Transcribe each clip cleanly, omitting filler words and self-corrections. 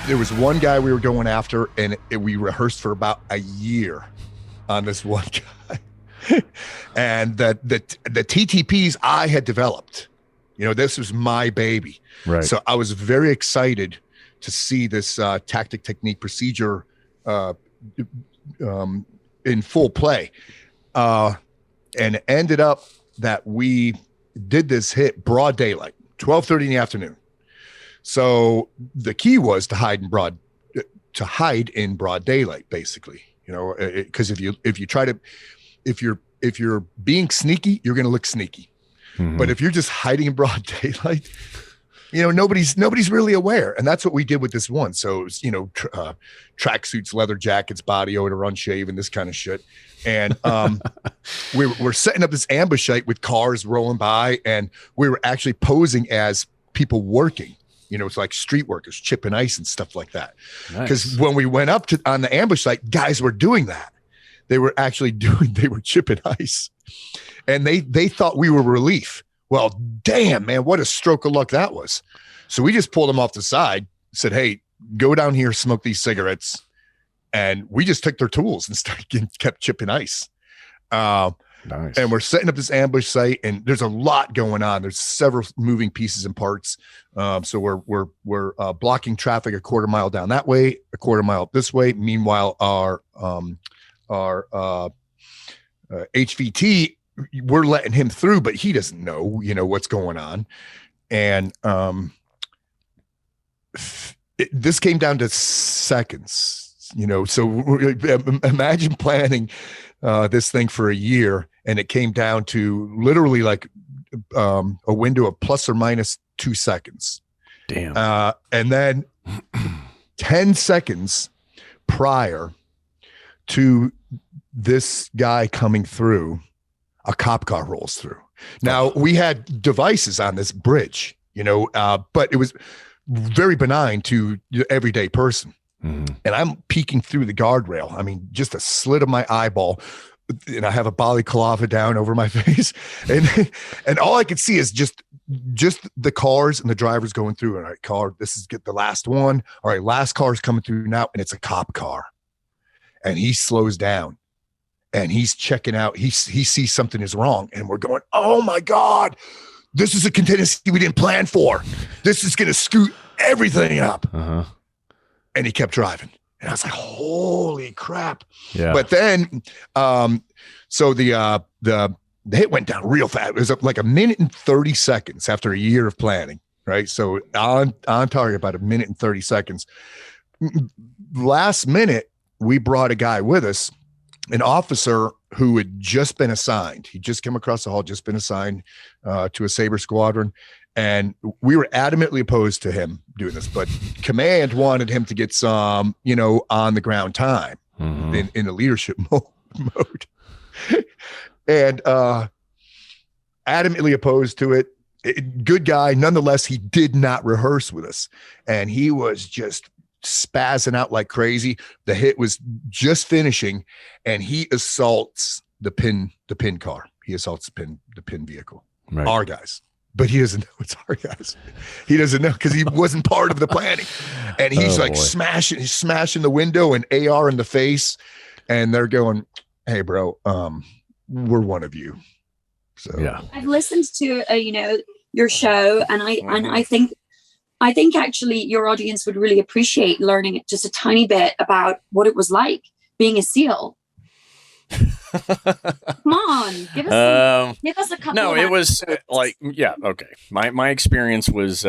There was one guy we were going after, and we rehearsed for about a year on this one guy. And the TTPs I had developed, this was my baby. Right. So I was very excited to see this tactic, technique, procedure in full play. And it ended up that we did this hit broad daylight, 12:30 in the afternoon. So the key was to hide in broad daylight, basically, because if you're being sneaky, you're going to look sneaky. Mm-hmm. But if you're just hiding in broad daylight, nobody's really aware. And that's what we did with this one. So it was, tracksuits, leather jackets, body odor, unshaven, this kind of shit. And we're setting up this ambush site with cars rolling by, and we were actually posing as people working. It's like street workers, chipping ice and stuff like that. Because Nice. when we went up on the ambush site, guys were doing that. They were chipping ice, and they thought we were relief. Well, damn, man, what a stroke of luck that was. So we just pulled them off the side, said, hey, go down here, smoke these cigarettes. And we just took their tools and kept chipping ice. Nice. And we're setting up this ambush site, and there's a lot going on. There's several moving pieces and parts. So we're blocking traffic a quarter mile down that way, a quarter mile up this way. Meanwhile, our HVT, we're letting him through, but he doesn't know, what's going on. And this came down to seconds. So imagine planning this thing for a year, and it came down to literally like a window of plus or minus 2 seconds. Damn. And then 10 seconds prior to this guy coming through, a cop car rolls through. Now, we had devices on this bridge, but it was very benign to the everyday person. Mm-hmm. And I'm peeking through the guardrail. I mean, just a slit of my eyeball, and I have a balaclava down over my face, and all I could see is just the cars and the drivers going through. All right, car, this is the last one. All right, last car's coming through now, and it's a cop car. And he slows down, and he's checking out. He sees something is wrong, and we're going, oh my God, this is a contingency we didn't plan for. This is going to scoot everything up. Uh-huh. And he kept driving. And I was like, holy crap. Yeah. But then, so the hit went down real fast. It was up like 1 minute and 30 seconds after a year of planning, right? So on target, about 1 minute and 30 seconds. Last minute, we brought a guy with us, an officer who had just been assigned. He just came across the hall, just been assigned to a Sabre squadron. And we were adamantly opposed to him doing this, but command wanted him to get some, on the ground time. Mm-hmm. in the leadership mode. And adamantly opposed to it. Good guy. Nonetheless, he did not rehearse with us. And he was just spazzing out like crazy. The hit was just finishing, and he assaults the pin car. He assaults the pin vehicle. Right. Our guys. But he doesn't know it's our guys. He doesn't know because he wasn't part of the planning. And he's smashing the window and AR in the face. And they're going, hey, bro, we're one of you. So yeah, I've listened to your show, and I think actually your audience would really appreciate learning just a tiny bit about what it was like being a SEAL. Come on, give us a couple. No, it was okay. My experience was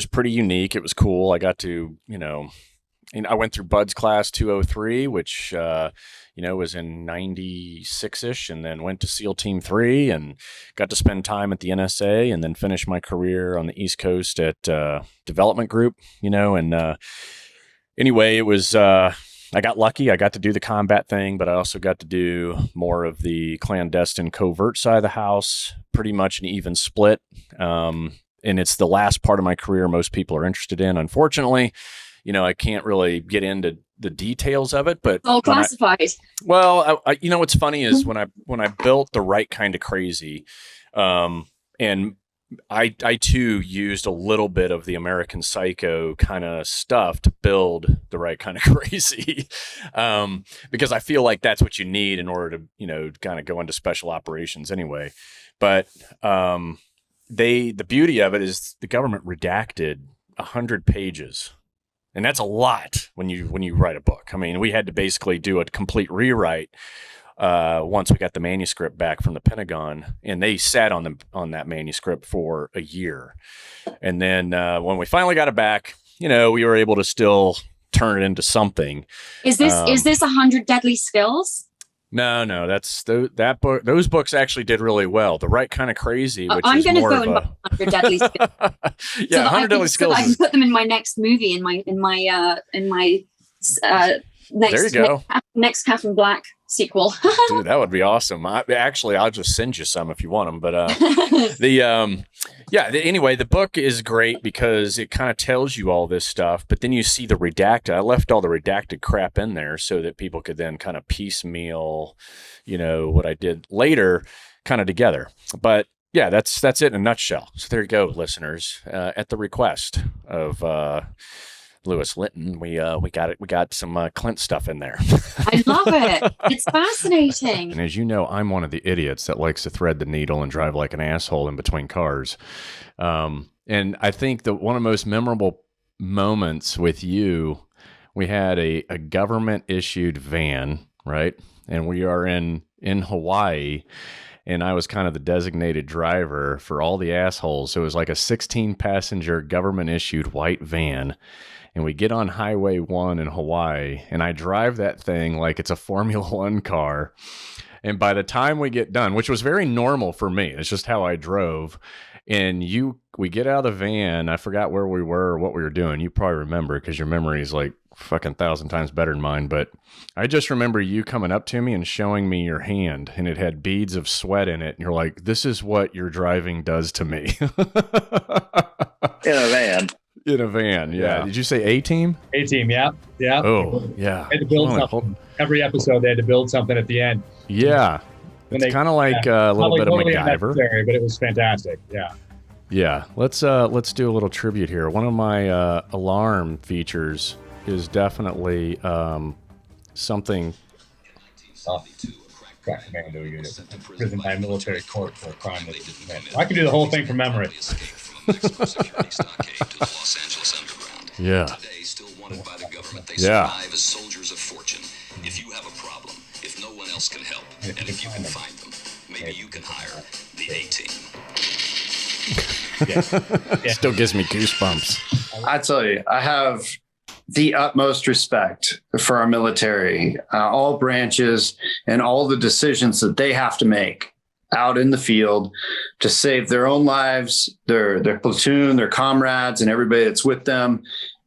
pretty unique. It was cool. I got to, I went through Bud's class 203, which was in 96ish, and then went to SEAL Team 3 and got to spend time at the NSA, and then finished my career on the East Coast at Development Group, and anyway, it was I got lucky. I got to do the combat thing, but I also got to do more of the clandestine covert side of the house, pretty much an even split. And it's the last part of my career most people are interested in. Unfortunately, I can't really get into the details of it, but all classified. What's funny is when I built the right kind of crazy, and I too used a little bit of the American Psycho kind of stuff to build the right kind of crazy, because I feel like that's what you need in order to, kind of go into special operations anyway. But the beauty of it is the government redacted 100 pages. And that's a lot when you write a book. I mean, we had to basically do a complete rewrite once we got the manuscript back from the Pentagon, and they sat on that manuscript for a year. And then when we finally got it back, we were able to still turn it into something. Is this 100 Deadly Skills? No, that's that book. Those books actually did really well. The Right Kind of Crazy, which I'm is going to more go of and buy 100 Deadly Skills. Yeah, 100 Deadly Skills. So I can put them in my next movie, in my there you go. next Catherine Black sequel. Dude, that would be awesome. I'll just send you some if you want them. But anyway, the book is great because it kind of tells you all this stuff, but then you see the redacted. I left all the redacted crap in there so that people could then kind of piecemeal, what I did later kind of together. But yeah, that's it in a nutshell. So there you go, listeners. At the request of Lewis Linton, we got it. We got some Clint stuff in there. I love it. It's fascinating. And as you know, I'm one of the idiots that likes to thread the needle and drive like an asshole in between cars. And I think that one of the most memorable moments with you, we had a government issued van, right? And we are in Hawaii. And I was kind of the designated driver for all the assholes. So it was like a 16 passenger government issued white van. And we get on Highway 1 in Hawaii, and I drive that thing like it's a Formula One car. And by the time we get done, which was very normal for me, it's just how I drove. And we get out of the van. I forgot where we were or what we were doing. You probably remember because your memory is like fucking 1,000 times better than mine. But I just remember you coming up to me and showing me your hand, and it had beads of sweat in it. And you're like, this is what your driving does to me. In a van. In a van, yeah. Did you say A-Team? A-Team, yeah. Oh, yeah. They had to build something. Every episode, they had to build something at the end. Yeah. It's kind of like a little bit of MacGyver. But it was fantastic, yeah. Yeah. Let's do a little tribute here. One of my alarm features is definitely something. Crack man doing it. Prison by military court for a crime that didn't commit. I can do the whole thing from memory. Yeah. Today, still wanted by the government, they survive as soldiers of fortune. If you have a problem, if no one else can help, and if you can find them, maybe you can hire the A-Team. Still gives me goosebumps. I tell you, I have the utmost respect for our military, all branches, and all the decisions that they have to make out in the field to save their own lives, their platoon, their comrades, and everybody that's with them,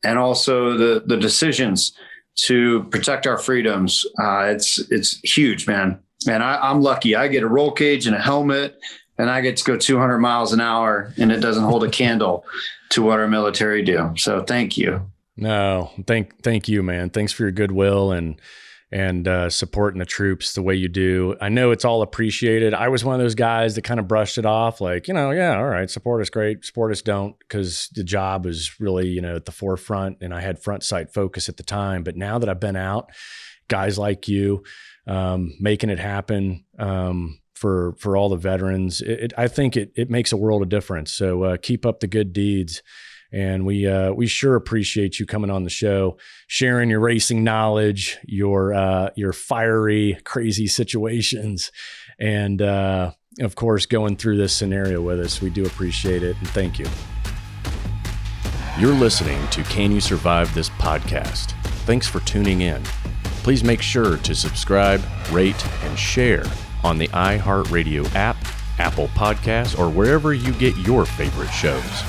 and also the decisions to protect our freedoms. It's huge, man. And I'm lucky. I get a roll cage and a helmet, and I get to go 200 miles an hour, and it doesn't hold a candle to what our military do. So thank you. No, thank you, man. Thanks for your goodwill and supporting the troops the way you do. I know it's all appreciated. I was one of those guys that kind of brushed it off like, yeah, all right, support us, great. Support us, don't, because the job was really, at the forefront, and I had front sight focus at the time. But now that I've been out, guys like you making it happen for all the veterans, I think it makes a world of difference. So keep up the good deeds. And we sure appreciate you coming on the show, sharing your racing knowledge, your fiery, crazy situations, and of course, going through this scenario with us. We do appreciate it, and thank you. You're listening to Can You Survive This podcast? Thanks for tuning in. Please make sure to subscribe, rate, and share on the iHeartRadio app, Apple Podcasts, or wherever you get your favorite shows.